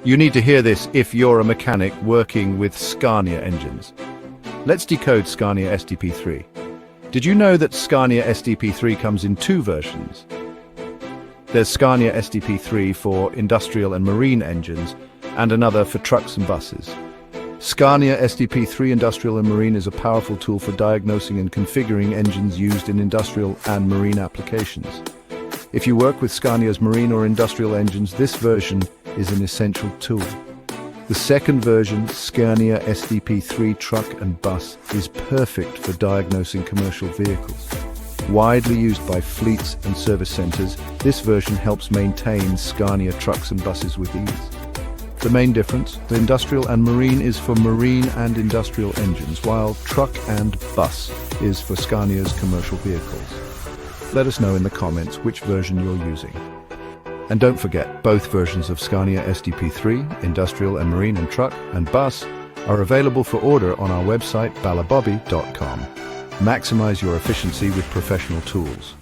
You need to hear this if you're a mechanic working with Scania engines. Let's decode Scania SDP3. Did you know that Scania SDP3 comes in two versions? There's Scania SDP3 for industrial and marine engines, and another for trucks and buses. Scania SDP3 Industrial and Marine is a powerful tool for diagnosing and configuring engines used in industrial and marine applications. If you work with Scania's marine or industrial engines, this version is an essential tool. The second version, Scania SDP3 Truck and Bus, is perfect for diagnosing commercial vehicles. Widely used by fleets and service centers, this version helps maintain Scania trucks and buses with ease. The main difference, the industrial and marine is for marine and industrial engines, while truck and bus is for Scania's commercial vehicles. Let us know in the comments which version you're using. And don't forget, both versions of Scania SDP3, Industrial and Marine and Truck and Bus, are available for order on our website balabobby.com. Maximize your efficiency with professional tools.